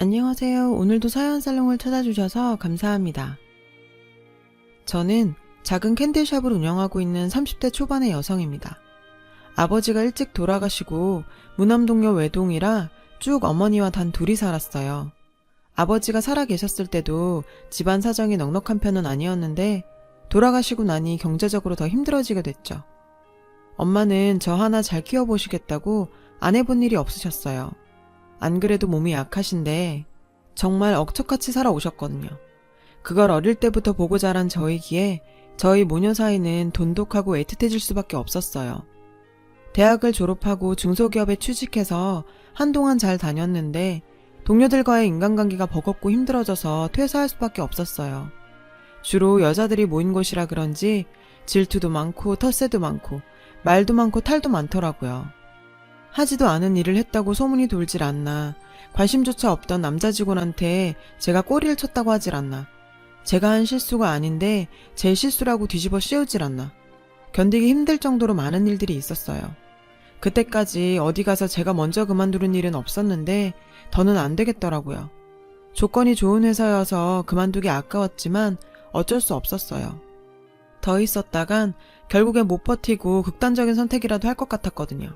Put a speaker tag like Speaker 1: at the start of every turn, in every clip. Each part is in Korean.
Speaker 1: 안녕하세요. 오늘도 사연 살롱을 찾아주셔서 감사합니다. 저는 작은 캔들샵을 운영하고 있는 30대 초반의 여성입니다. 아버지가 일찍 돌아가시고 무남동녀 외동이라 쭉 어머니와 단 둘이 살았어요. 아버지가 살아 계셨을 때도 집안 사정이 넉넉한 편은 아니었는데 돌아가시고 나니 경제적으로 더 힘들어지게 됐죠. 엄마는 저 하나 잘 키워보시겠다고 안 해본 일이 없으셨어요. 안 그래도 몸이 약하신데 정말 억척같이 살아오셨거든요. 그걸 어릴 때부터 보고 자란 저이기에 저희 모녀 사이는 돈독하고 애틋해질 수밖에 없었어요. 대학을 졸업하고 중소기업에 취직해서 한동안 잘 다녔는데 동료들과의 인간관계가 버겁고 힘들어져서 퇴사할 수밖에 없었어요. 주로 여자들이 모인 곳이라 그런지 질투도 많고 텃세도 많고 말도 많고 탈도 많더라고요. 하지도 않은 일을 했다고 소문이 돌질 않나, 관심조차 없던 남자 직원한테 제가 꼬리를 쳤다고 하질 않나, 제가 한 실수가 아닌데 제 실수라고 뒤집어 씌우질 않나, 견디기 힘들 정도로 많은 일들이 있었어요. 그때까지 어디 가서 제가 먼저 그만두는 일은 없었는데 더는 안 되겠더라고요. 조건이 좋은 회사여서 그만두기 아까웠지만 어쩔 수 없었어요. 더 있었다간 결국엔 못 버티고 극단적인 선택이라도 할 것 같았거든요.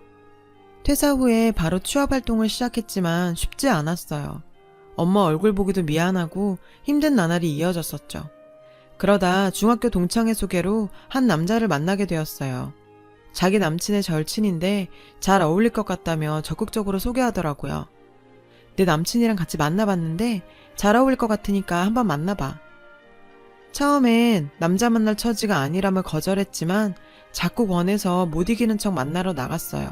Speaker 1: 퇴사 후에 바로 취업 활동을 시작했지만 쉽지 않았어요. 엄마 얼굴 보기도 미안하고 힘든 나날이 이어졌었죠. 그러다 중학교 동창회 소개로 한 남자를 만나게 되었어요. 자기 남친의 절친인데 잘 어울릴 것 같다며 적극적으로 소개하더라고요. 내 남친이랑 같이 만나봤는데 잘 어울릴 것 같으니까 한번 만나봐. 처음엔 남자 만날 처지가 아니라며 거절했지만 자꾸 권해서 못 이기는 척 만나러 나갔어요.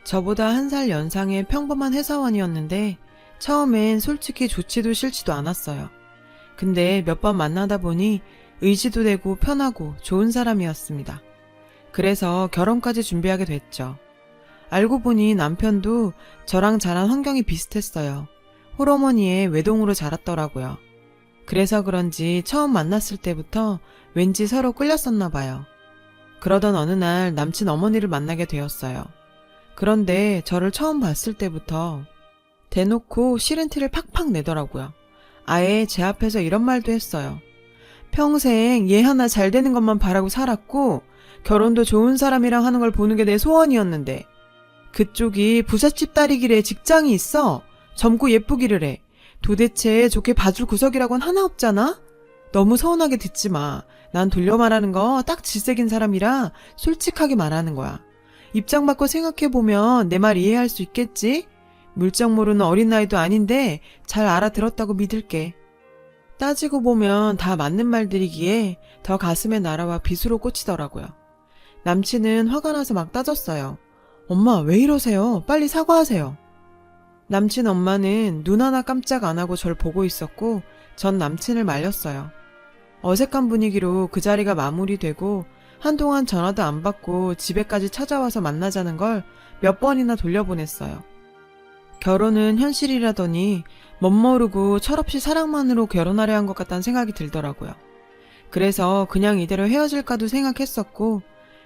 Speaker 1: 저보다 1살 연상의 평범한 회사원이었는데 처음엔 솔직히 좋지도 싫지도 않았어요. 근데 몇 번 만나다 보니 의지도 되고 편하고 좋은 사람이었습니다. 그래서 결혼까지 준비하게 됐죠. 알고 보니 남편도 저랑 자란 환경이 비슷했어요. 홀어머니의 외동으로 자랐더라고요. 그래서 그런지 처음 만났을 때부터 왠지 서로 끌렸었나 봐요. 그러던 어느 날 남친 어머니를 만나게 되었어요. 그런데 저를 처음 봤을 때부터 대놓고 싫은 티를 팍팍 내더라고요. 아예 제 앞에서 이런 말도 했어요. 평생 얘 하나 잘 되는 것만 바라고 살았고 결혼도 좋은 사람이랑 하는 걸 보는 게 내 소원이었는데 그쪽이 부잣집 딸이길래 직장이 있어. 젊고 예쁘기를 해. 도대체 좋게 봐줄 구석이라곤 하나 없잖아? 너무 서운하게 듣지 마. 난 돌려 말하는 거 딱 질색인 사람이라 솔직하게 말하는 거야. 입장 바꿔 생각해보면 내 말 이해할 수 있겠지? 물정 모르는 어린 나이도 아닌데 잘 알아들었다고 믿을게. 따지고 보면 다 맞는 말들이기에 더 가슴에 날아와 비수로 꽂히더라고요. 남친은 화가 나서 막 따졌어요. 엄마 왜 이러세요? 빨리 사과하세요. 남친 엄마는 눈 하나 깜짝 안 하고 절 보고 있었고 전 남친을 말렸어요. 어색한 분위기로 그 자리가 마무리되고 한동안 전화도 안 받고 집에까지 찾아와서 만나자는 걸 몇 번이나 돌려보냈어요. 결혼은 현실이라더니 멋모르고 철없이 사랑만으로 결혼하려 한 것 같다는 생각이 들더라고요. 그래서 그냥 이대로 헤어질까도 생각했었고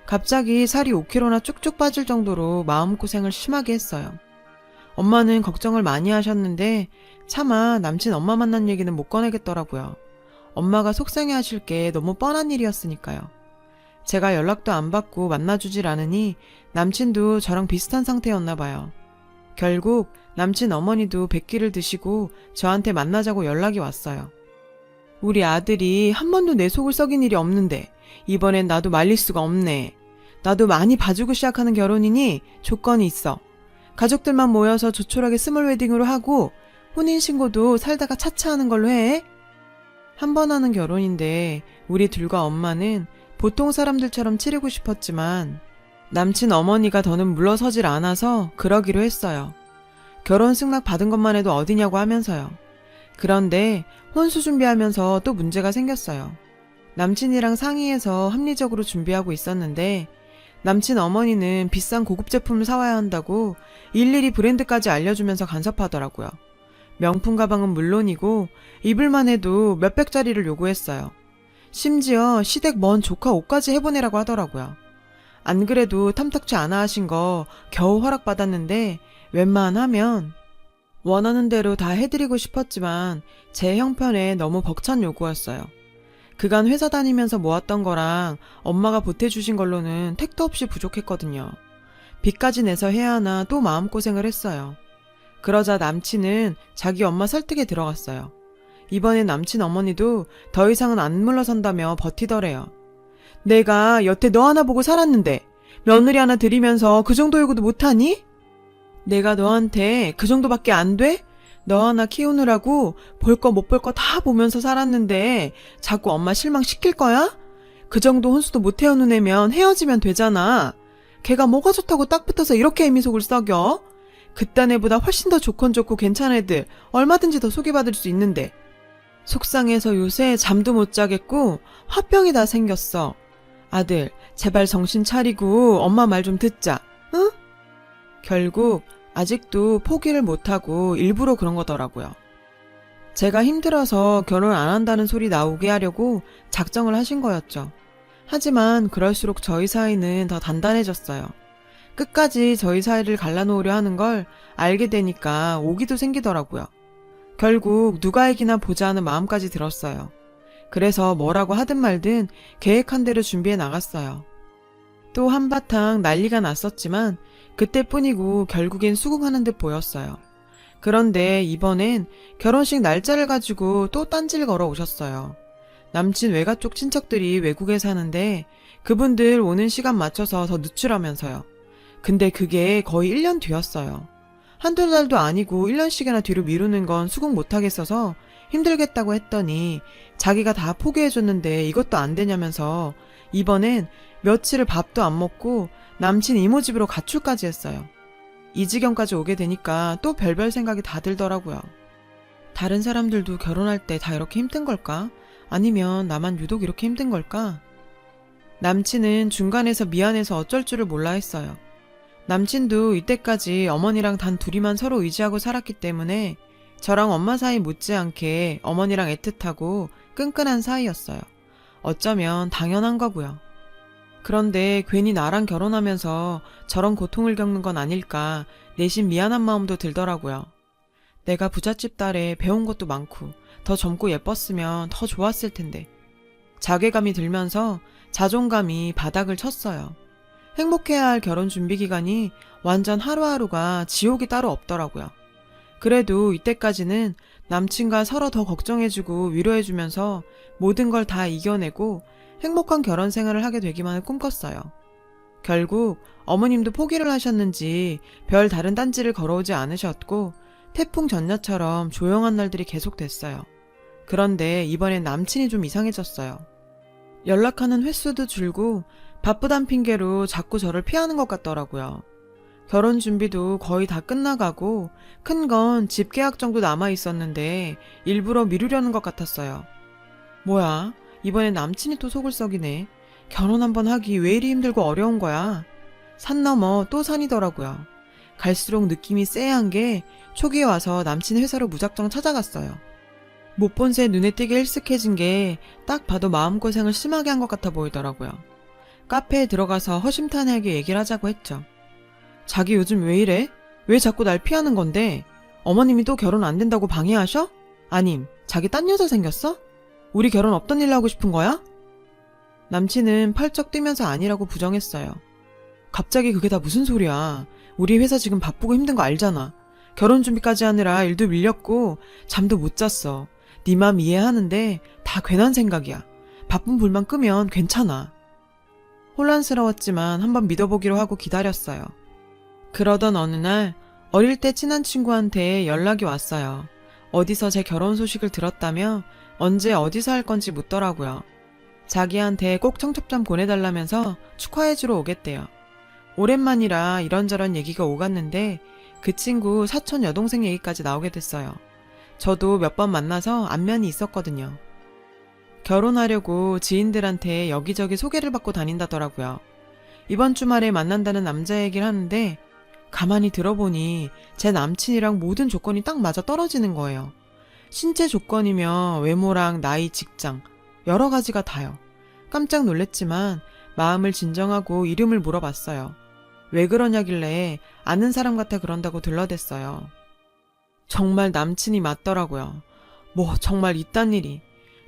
Speaker 1: 갑자기 살이 5kg나 쭉쭉 빠질 정도로 마음고생을 심하게 했어요. 엄마는 걱정을 많이 하셨는데 차마 남친 엄마 만난 얘기는 못 꺼내겠더라고요. 엄마가 속상해하실 게 너무 뻔한 일이었으니까요. 제가 연락도 안 받고 만나주질 않으니 남친도 저랑 비슷한 상태였나 봐요. 결국 남친 어머니도 백기를 드시고 저한테 만나자고 연락이 왔어요. 우리 아들이 한 번도 내 속을 썩인 일이 없는데 이번엔 나도 말릴 수가 없네. 나도 많이 봐주고 시작하는 결혼이니 조건이 있어. 가족들만 모여서 조촐하게 스몰 웨딩으로 하고 혼인신고도 살다가 차차하는 걸로 해. 한 번 하는 결혼인데 우리 둘과 엄마는 보통 사람들처럼 치르고 싶었지만 남친 어머니가 더는 물러서질 않아서 그러기로 했어요. 결혼 승낙 받은 것만 해도 어디냐고 하면서요. 그런데 혼수 준비하면서 또 문제가 생겼어요. 남친이랑 상의해서 합리적으로 준비하고 있었는데 남친 어머니는 비싼 고급 제품을 사와야 한다고 일일이 브랜드까지 알려주면서 간섭하더라고요. 명품 가방은 물론이고 입을만 해도 몇백짜리를 요구했어요. 심지어 시댁 먼 조카 옷까지 해보내라고 하더라고요. 안 그래도 탐탁치 않아 하신 거 겨우 허락받았는데 웬만하면 원하는 대로 다 해드리고 싶었지만 제 형편에 너무 벅찬 요구였어요. 그간 회사 다니면서 모았던 거랑 엄마가 보태주신 걸로는 택도 없이 부족했거든요. 빚까지 내서 해야 하나 또 마음고생을 했어요. 그러자 남친은 자기 엄마 설득에 들어갔어요. 이번엔 남친 어머니도 더 이상은 안 물러선다며 버티더래요. 내가 여태 너 하나 보고 살았는데 며느리 하나 들이면서 그 정도 요구도 못하니? 내가 너한테 그 정도밖에 안 돼? 너 하나 키우느라고 볼 거 못 볼 거 다 보면서 살았는데 자꾸 엄마 실망시킬 거야? 그 정도 혼수도 못 해오는 애면 헤어지면 되잖아. 걔가 뭐가 좋다고 딱 붙어서 이렇게 애미 속을 썩여? 그딴 애보다 훨씬 더 좋고 괜찮은 애들 얼마든지 더 소개받을 수 있는데. 속상해서 요새 잠도 못 자겠고 화병이 다 생겼어. 아들, 제발 정신 차리고 엄마 말 좀 듣자. 응? 결국 아직도 포기를 못하고 일부러 그런 거더라고요. 제가 힘들어서 결혼 안 한다는 소리 나오게 하려고 작정을 하신 거였죠. 하지만 그럴수록 저희 사이는 더 단단해졌어요. 끝까지 저희 사이를 갈라놓으려 하는 걸 알게 되니까 오기도 생기더라고요. 결국 누가 이기나 보자 하는 마음까지 들었어요. 그래서 뭐라고 하든 말든 계획한 대로 준비해 나갔어요. 또 한바탕 난리가 났었지만 그때뿐이고 결국엔 수긍하는 듯 보였어요. 그런데 이번엔 결혼식 날짜를 가지고 또 딴지를 걸어 오셨어요. 남친 외가 쪽 친척들이 외국에 사는데 그분들 오는 시간 맞춰서 더 늦추라면서요. 근데 그게 거의 1년 뒤였어요. 한두 달도 아니고 1년씩이나 뒤로 미루는 건 수긍 못하겠어서 힘들겠다고 했더니 자기가 다 포기해줬는데 이것도 안 되냐면서 이번엔 며칠을 밥도 안 먹고 남친 이모 집으로 가출까지 했어요. 이 지경까지 오게 되니까 또 별별 생각이 다 들더라고요. 다른 사람들도 결혼할 때 다 이렇게 힘든 걸까? 아니면 나만 유독 이렇게 힘든 걸까? 남친은 중간에서 미안해서 어쩔 줄을 몰라 했어요. 남친도 이때까지 어머니랑 단 둘이만 서로 의지하고 살았기 때문에 저랑 엄마 사이 못지않게 어머니랑 애틋하고 끈끈한 사이였어요. 어쩌면 당연한 거고요. 그런데 괜히 나랑 결혼하면서 저런 고통을 겪는 건 아닐까 내심 미안한 마음도 들더라고요. 내가 부잣집 딸에 배운 것도 많고 더 젊고 예뻤으면 더 좋았을 텐데. 자괴감이 들면서 자존감이 바닥을 쳤어요. 행복해야 할 결혼 준비 기간이 완전 하루하루가 지옥이 따로 없더라고요. 그래도 이때까지는 남친과 서로 더 걱정해주고 위로해주면서 모든 걸 다 이겨내고 행복한 결혼 생활을 하게 되기만을 꿈꿨어요. 결국 어머님도 포기를 하셨는지 별 다른 딴지를 걸어오지 않으셨고 태풍 전야처럼 조용한 날들이 계속됐어요. 그런데 이번엔 남친이 좀 이상해졌어요. 연락하는 횟수도 줄고 바쁘단 핑계로 자꾸 저를 피하는 것 같더라고요. 결혼 준비도 거의 다 끝나가고 큰 건 집 계약 정도 남아 있었는데 일부러 미루려는 것 같았어요. 뭐야, 이번엔 남친이 또 속을 썩이네. 결혼 한번 하기 왜 이리 힘들고 어려운 거야. 산 넘어 또 산이더라고요. 갈수록 느낌이 쎄한 게 초기에 와서 남친 회사로 무작정 찾아갔어요. 못 본 새 눈에 띄게 일쓱해진 게 딱 봐도 마음고생을 심하게 한 것 같아 보이더라고요. 카페에 들어가서 허심탄회하게 얘기를 하자고 했죠. 자기 요즘 왜 이래? 왜 자꾸 날 피하는 건데? 어머님이 또 결혼 안 된다고 방해하셔? 아님, 자기 딴 여자 생겼어? 우리 결혼 없던 일로 하고 싶은 거야? 남친은 펄쩍 뛰면서 아니라고 부정했어요. 갑자기 그게 다 무슨 소리야. 우리 회사 지금 바쁘고 힘든 거 알잖아. 결혼 준비까지 하느라 일도 밀렸고 잠도 못 잤어. 네 맘 이해하는데 다 괜한 생각이야. 바쁜 불만 끄면 괜찮아. 혼란스러웠지만 한번 믿어보기로 하고 기다렸어요. 그러던 어느 날 어릴 때 친한 친구한테 연락이 왔어요. 어디서 제 결혼 소식을 들었다며 언제 어디서 할 건지 묻더라고요. 자기한테 꼭 청첩장 보내달라면서 축하해주러 오겠대요. 오랜만이라 이런저런 얘기가 오갔는데 그 친구 사촌 여동생 얘기까지 나오게 됐어요. 저도 몇 번 만나서 안면이 있었거든요. 결혼하려고 지인들한테 여기저기 소개를 받고 다닌다더라고요. 이번 주말에 만난다는 남자 얘기를 하는데 가만히 들어보니 제 남친이랑 모든 조건이 딱 맞아 떨어지는 거예요. 신체 조건이며 외모랑 나이, 직장 여러 가지가 다요. 깜짝 놀랬지만 마음을 진정하고 이름을 물어봤어요. 왜 그러냐길래 아는 사람 같아 그런다고 들러댔어요. 정말 남친이 맞더라고요. 뭐 정말 이딴 일이.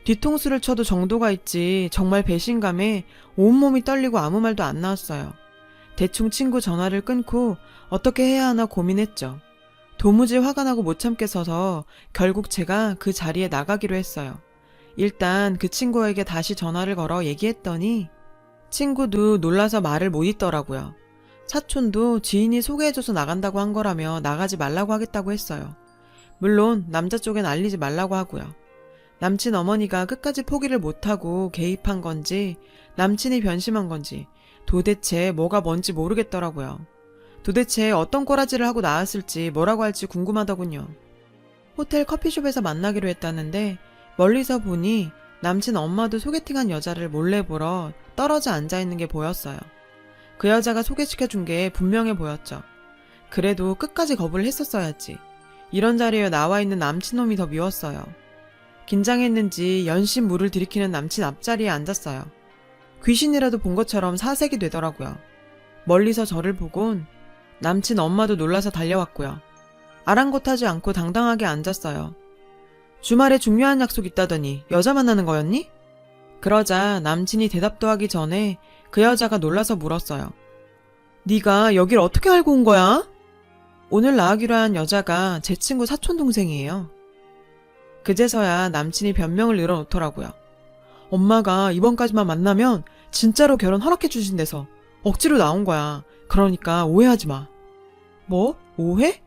Speaker 1: 뒤통수를 쳐도 정도가 있지 정말 배신감에 온몸이 떨리고 아무 말도 안 나왔어요. 대충 친구 전화를 끊고 어떻게 해야 하나 고민했죠. 도무지 화가 나고 못 참겠어서 결국 제가 그 자리에 나가기로 했어요. 일단 그 친구에게 다시 전화를 걸어 얘기했더니 친구도 놀라서 말을 못 잇더라고요. 사촌도 지인이 소개해줘서 나간다고 한 거라며 나가지 말라고 하겠다고 했어요. 물론 남자 쪽엔 알리지 말라고 하고요. 남친 어머니가 끝까지 포기를 못하고 개입한 건지 남친이 변심한 건지 도대체 뭐가 뭔지 모르겠더라고요. 도대체 어떤 꼬라지를 하고 나왔을지 뭐라고 할지 궁금하더군요. 호텔 커피숍에서 만나기로 했다는데 멀리서 보니 남친 엄마도 소개팅한 여자를 몰래 보러 떨어져 앉아있는 게 보였어요. 그 여자가 소개시켜준 게 분명해 보였죠. 그래도 끝까지 거부를 했었어야지. 이런 자리에 나와 있는 남친놈이 더 미웠어요. 긴장했는지 연신 물을 들이키는 남친 앞자리에 앉았어요. 귀신이라도 본 것처럼 사색이 되더라고요. 멀리서 저를 보곤 남친 엄마도 놀라서 달려왔고요. 아랑곳하지 않고 당당하게 앉았어요. 주말에 중요한 약속 있다더니 여자 만나는 거였니? 그러자 남친이 대답도 하기 전에 그 여자가 놀라서 물었어요. 네가 여길 어떻게 알고 온 거야? 오늘 나가기로 한 여자가 제 친구 사촌 동생이에요. 그제서야 남친이 변명을 늘어놓더라고요. 엄마가 이번까지만 만나면 진짜로 결혼 허락해 주신대서 억지로 나온 거야. 그러니까 오해하지 마. 뭐? 오해?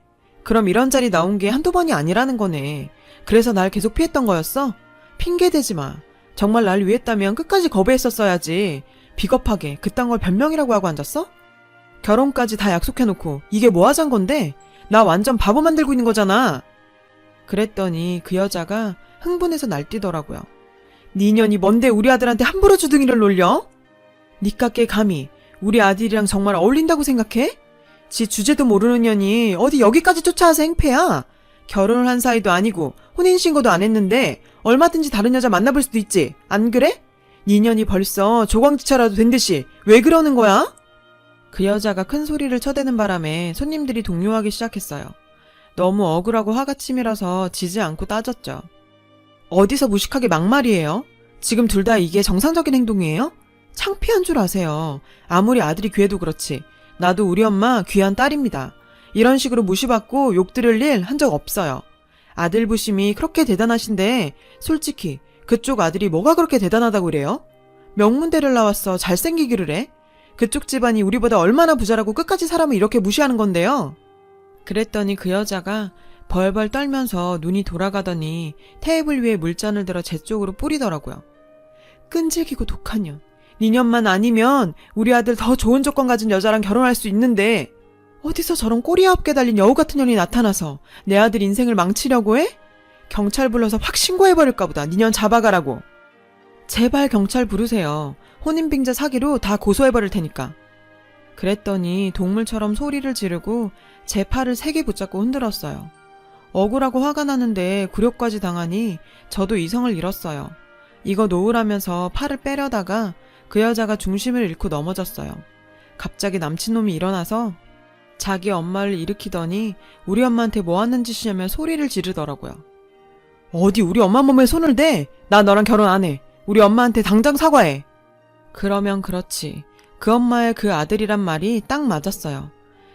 Speaker 1: 그럼 이런 자리 나온 게 한두 번이 아니라는 거네. 그래서 날 계속 피했던 거였어? 핑계대지 마. 정말 날 위했다면 끝까지 거부했었어야지. 비겁하게 그딴 걸 변명이라고 하고 앉았어? 결혼까지 다 약속해놓고 이게 뭐 하자는 건데? 나 완전 바보 만들고 있는 거잖아. 그랬더니 그 여자가 흥분해서 날뛰더라고요. 네 년이 뭔데 우리 아들한테 함부로 주둥이를 놀려? 니깎게 감히 우리 아들이랑 정말 어울린다고 생각해? 지 주제도 모르는 년이 어디 여기까지 쫓아와서 행패야? 결혼을 한 사이도 아니고 혼인신고도 안 했는데 얼마든지 다른 여자 만나볼 수도 있지. 안 그래? 네 년이 벌써 조광지처라도 된 듯이 왜 그러는 거야? 그 여자가 큰 소리를 쳐대는 바람에 손님들이 동요하기 시작했어요. 너무 억울하고 화가 치밀어서 지지 않고 따졌죠. 어디서 무식하게 막말이에요? 지금 둘 다 이게 정상적인 행동이에요? 창피한 줄 아세요. 아무리 아들이 귀해도 그렇지. 나도 우리 엄마 귀한 딸입니다. 이런 식으로 무시받고 욕 들을 일 한 적 없어요. 아들 부심이 그렇게 대단하신데 솔직히 그쪽 아들이 뭐가 그렇게 대단하다고 그래요? 명문대를 나왔어 잘생기기를 해? 그쪽 집안이 우리보다 얼마나 부자라고 끝까지 사람을 이렇게 무시하는 건데요? 그랬더니 그 여자가 벌벌 떨면서 눈이 돌아가더니 테이블 위에 물잔을 들어 제 쪽으로 뿌리더라고요. 끈질기고 독한 년. 니년만 아니면 우리 아들 더 좋은 조건 가진 여자랑 결혼할 수 있는데 어디서 저런 꼬리에 없게 달린 여우 같은 년이 나타나서 내 아들 인생을 망치려고 해? 경찰 불러서 확 신고해버릴까 보다. 니년 잡아가라고. 제발 경찰 부르세요. 혼인빙자 사기로 다 고소해버릴 테니까. 그랬더니 동물처럼 소리를 지르고 제 팔을 세게 붙잡고 흔들었어요. 억울하고 화가 나는데 굴욕까지 당하니 저도 이성을 잃었어요. 이거 놓으라면서 팔을 빼려다가 그 여자가 중심을 잃고 넘어졌어요. 갑자기 남친놈이 일어나서 자기 엄마를 일으키더니 우리 엄마한테 뭐 하는 짓이냐며 소리를 지르더라고요. 어디 우리 엄마 몸에 손을 대? 나 너랑 결혼 안 해. 우리 엄마한테 당장 사과해. 그러면 그렇지. 그 엄마의 그 아들이란 말이 딱 맞았어요.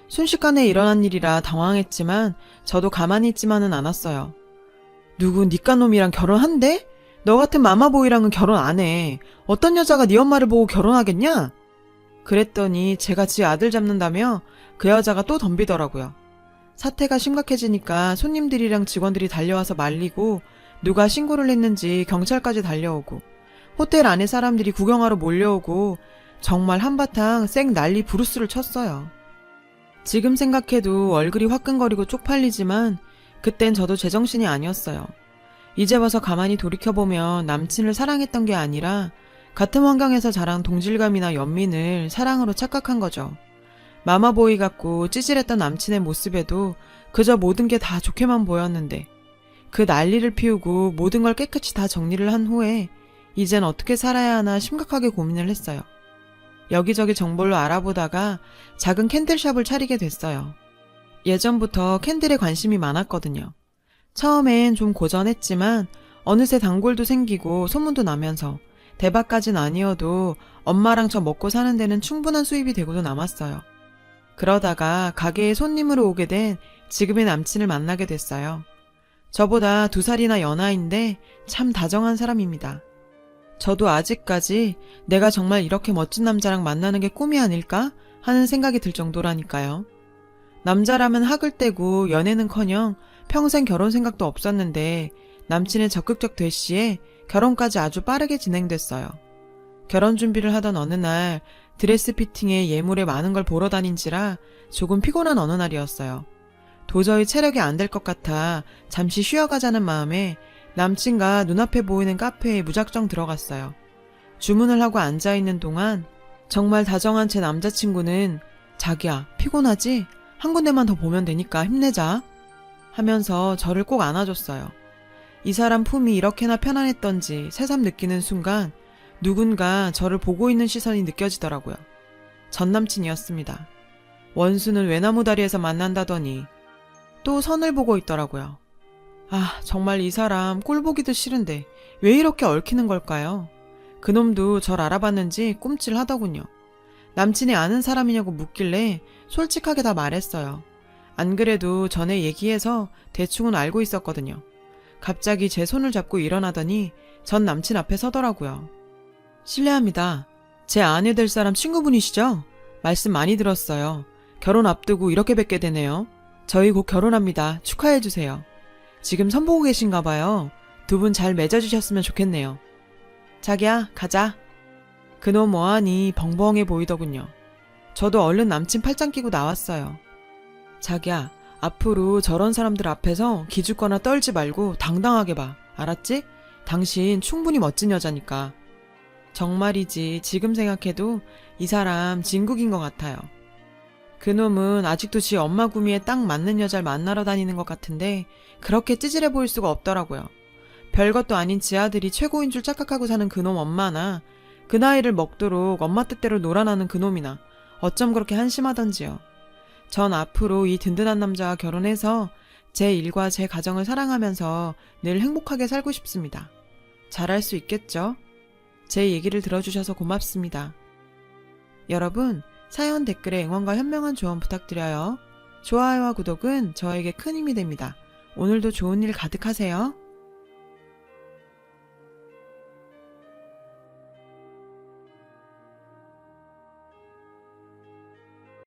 Speaker 1: 순식간에 일어난 일이라 당황했지만 저도 가만히 있지만은 않았어요. 누구 니까 놈이랑 결혼한대? 너 같은 마마보이랑은 결혼 안 해. 어떤 여자가 네 엄마를 보고 결혼하겠냐? 그랬더니 제가 지 아들 잡는다며 그 여자가 또 덤비더라고요. 사태가 심각해지니까 손님들이랑 직원들이 달려와서 말리고 누가 신고를 했는지 경찰까지 달려오고 호텔 안에 사람들이 구경하러 몰려오고 정말 한바탕 쌩 난리 부르스를 쳤어요. 지금 생각해도 얼굴이 화끈거리고 쪽팔리지만 그땐 저도 제정신이 아니었어요. 이제 와서 가만히 돌이켜보면 남친을 사랑했던 게 아니라 같은 환경에서 자란 동질감이나 연민을 사랑으로 착각한 거죠. 마마보이 같고 찌질했던 남친의 모습에도 그저 모든 게 다 좋게만 보였는데 그 난리를 피우고 모든 걸 깨끗이 다 정리를 한 후에 이젠 어떻게 살아야 하나 심각하게 고민을 했어요. 여기저기 정보를 알아보다가 작은 캔들샵을 차리게 됐어요. 예전부터 캔들에 관심이 많았거든요. 처음엔 좀 고전했지만 어느새 단골도 생기고 소문도 나면서 대박까진 아니어도 엄마랑 저 먹고 사는 데는 충분한 수입이 되고도 남았어요. 그러다가 가게에 손님으로 오게 된 지금의 남친을 만나게 됐어요. 저보다 2살이나 연하인데 참 다정한 사람입니다. 저도 아직까지 내가 정말 이렇게 멋진 남자랑 만나는 게 꿈이 아닐까 하는 생각이 들 정도라니까요. 남자라면 학을 떼고 연애는커녕 평생 결혼 생각도 없었는데 남친의 적극적 대시에 결혼까지 아주 빠르게 진행됐어요. 결혼 준비를 하던 어느 날 드레스 피팅에 예물에 많은 걸 보러 다닌지라 조금 피곤한 어느 날이었어요. 도저히 체력이 안 될 것 같아 잠시 쉬어가자는 마음에 남친과 눈앞에 보이는 카페에 무작정 들어갔어요. 주문을 하고 앉아있는 동안 정말 다정한 제 남자친구는 자기야, 피곤하지? 한 군데만 더 보면 되니까 힘내자 하면서 저를 꼭 안아줬어요. 이 사람 품이 이렇게나 편안했던지 새삼 느끼는 순간 누군가 저를 보고 있는 시선이 느껴지더라고요. 전 남친이었습니다. 원수는 외나무 다리에서 만난다더니 또 선을 보고 있더라고요. 아, 정말 이 사람 꼴 보기도 싫은데 왜 이렇게 얽히는 걸까요? 그놈도 절 알아봤는지 꼼찔하더군요. 남친이 아는 사람이냐고 묻길래 솔직하게 다 말했어요. 안 그래도 전에 얘기해서 대충은 알고 있었거든요. 갑자기 제 손을 잡고 일어나더니 전 남친 앞에 서더라고요. 실례합니다. 제 아내 될 사람 친구분이시죠? 말씀 많이 들었어요. 결혼 앞두고 이렇게 뵙게 되네요. 저희 곧 결혼합니다. 축하해주세요. 지금 선보고 계신가 봐요. 두 분 잘 맺어주셨으면 좋겠네요. 자기야, 가자. 그놈 어안이 벙벙해 보이더군요. 저도 얼른 남친 팔짱 끼고 나왔어요. 자기야, 앞으로 저런 사람들 앞에서 기죽거나 떨지 말고 당당하게 봐. 알았지? 당신 충분히 멋진 여자니까. 정말이지 지금 생각해도 이 사람 진국인 것 같아요. 그놈은 아직도 지 엄마 구미에 딱 맞는 여자를 만나러 다니는 것 같은데 그렇게 찌질해 보일 수가 없더라고요. 별것도 아닌 지 아들이 최고인 줄 착각하고 사는 그놈 엄마나 그 나이를 먹도록 엄마 뜻대로 놀아나는 그놈이나 어쩜 그렇게 한심하던지요. 전 앞으로 이 든든한 남자와 결혼해서 제 일과 제 가정을 사랑하면서 늘 행복하게 살고 싶습니다. 잘할 수 있겠죠? 제 얘기를 들어주셔서 고맙습니다. 여러분, 사연 댓글에 응원과 현명한 조언 부탁드려요. 좋아요와 구독은 저에게 큰 힘이 됩니다. 오늘도 좋은 일 가득하세요.